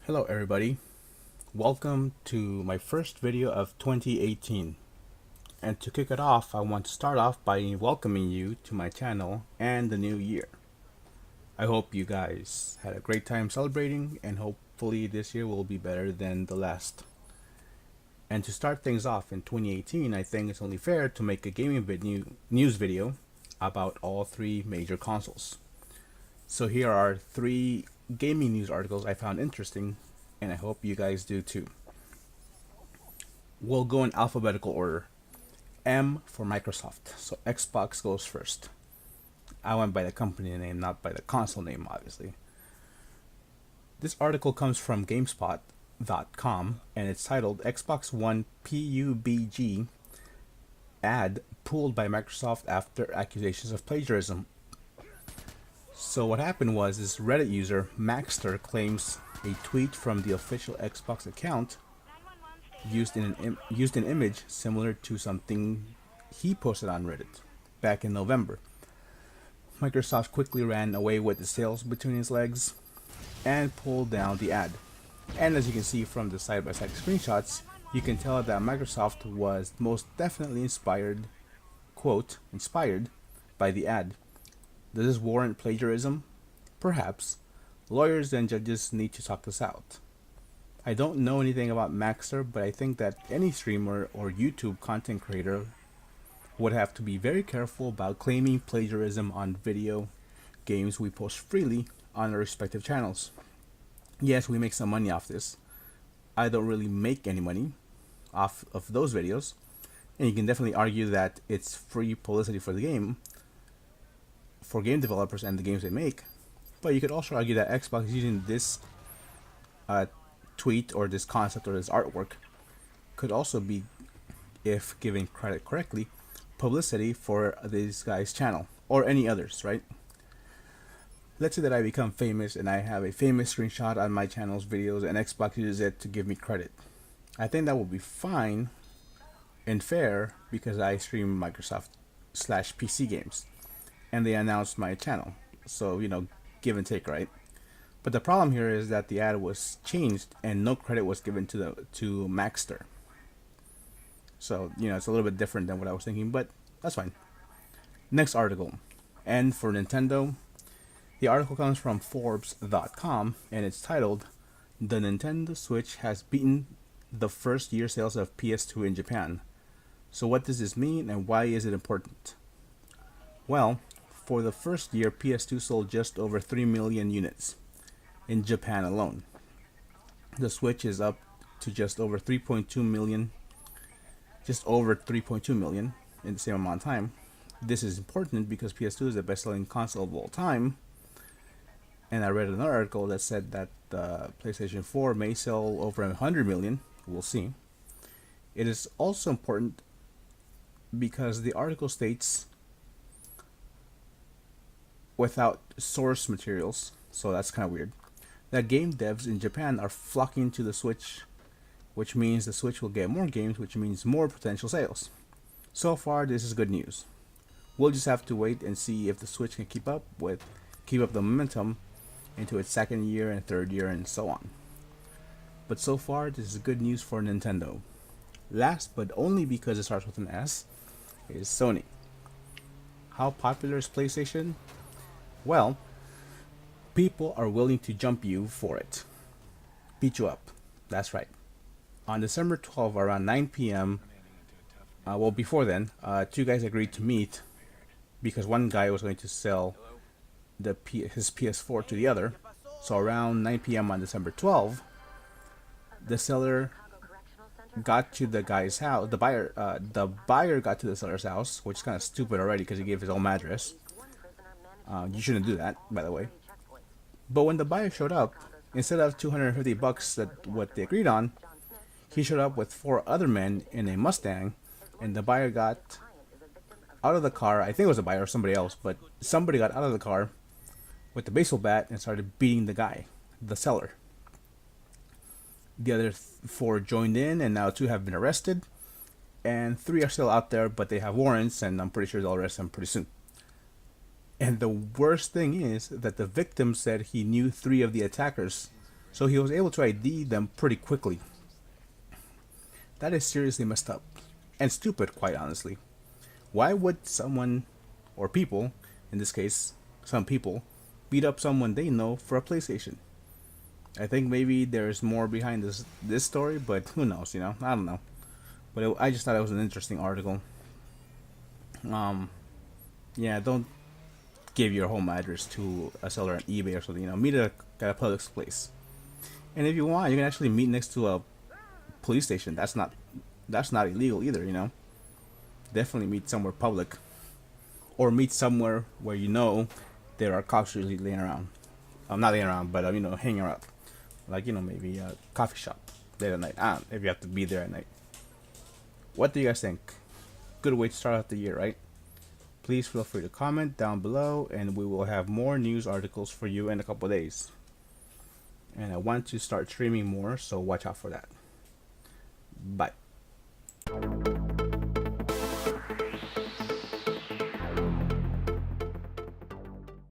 Hello everybody, welcome to my first video of 2018. And to kick it off, I want to start off by welcoming you to my channel and the new year. I hope you guys had a great time celebrating, and hopefully this year will be better than the last. And to start things off in 2018, I think it's only fair to make a gaming news video about all three major consoles. So here are three gaming news articles I found interesting, and I hope you guys do too. We'll go in alphabetical order. M for Microsoft, so Xbox goes first. I went by the company name, not by the console name, obviously. This article comes from GameSpot.com, and it's titled Xbox One PUBG ad pulled by Microsoft after accusations of plagiarism. So what happened was this Reddit user Maxter claims a tweet from the official Xbox account used an image similar to something he posted on Reddit back in November. Microsoft quickly ran away with the tails between his legs and pulled down the ad. And as you can see from the side-by-side screenshots, you can tell that Microsoft was most definitely inspired, quote, inspired by the ad. Does this warrant plagiarism? Perhaps. Lawyers and judges need to talk this out. I don't know anything about Maxter, but I think that any streamer or YouTube content creator would have to be very careful about claiming plagiarism on video games we post freely on our respective channels. Yes, we make some money off this. I don't really make any money off of those videos, and you can definitely argue that it's free publicity for the game, for game developers and the games they make. But you could also argue that Xbox is using this tweet or this concept or this artwork could also be, if given credit correctly, publicity for this guy's channel or any others, right? Let's say that I become famous and I have a famous screenshot on my channel's videos and Xbox uses it to give me credit. I think that will be fine and fair because I stream Microsoft/PC games and they announced my channel. So, give and take, right? But the problem here is that the ad was changed and no credit was given to Maxter. So, it's a little bit different than what I was thinking, but that's fine. Next article. N for Nintendo. The article comes from Forbes.com and it's titled, The Nintendo Switch has beaten the first year sales of PS2 in Japan. So what does this mean and why is it important? Well, for the first year, PS2 sold just over 3 million units in Japan alone. The Switch is up to just over 3.2 million in the same amount of time. This is important because PS2 is the best-selling console of all time, and I read another article that said that the PlayStation 4 may sell over 100 million. We'll see. It is also important because the article states, without source materials, so that's kind of weird, that game devs in Japan are flocking to the Switch, which means the Switch will get more games, which means more potential sales. So far, this is good news. We'll just have to wait and see if the Switch can keep up the momentum into its second year and third year and so on. But so far, this is good news for Nintendo. Last, but only because it starts with an S, is Sony. How popular is PlayStation? Well, people are willing to jump you for it. Beat you up. That's right. On December 12th, around 9 p.m., before then, two guys agreed to meet because one guy was going to sell his PS4 to the other. So around 9 p.m. on December 12th, the seller got to the guy's house. The buyer got to the seller's house, which is kind of stupid already because he gave his home address. You shouldn't do that, by the way. But when the buyer showed up, instead of $250 that what they agreed on, he showed up with 4 other men in a Mustang, and the buyer got out of the car. I think it was a buyer or somebody else, but somebody got out of the car with the baseball bat and started beating the guy, the seller. The other 4 joined in, and now 2 have been arrested, and 3 are still out there, but they have warrants, and I'm pretty sure they'll arrest them pretty soon. And the worst thing is that the victim said he knew 3 of the attackers So he was able to ID them pretty quickly. That is seriously messed up. And stupid, quite honestly. Why would someone, or people, in this case, some people, beat up someone they know for a PlayStation? I think maybe there's more behind this story, but who knows, I don't know. But I just thought it was an interesting article. Um, yeah, don't give your home address to a seller on eBay or something. Meet at a public place. And if you want, you can actually meet next to a police station. That's not illegal either. Definitely meet somewhere public, or meet somewhere where there are cops usually laying around. Not laying around, but hanging around, like maybe a coffee shop late at night. If you have to be there at night. What do you guys think? Good way to start out the year, right? Please feel free to comment down below, and we will have more news articles for you in a couple days. And I want to start streaming more, so watch out for that. Bye.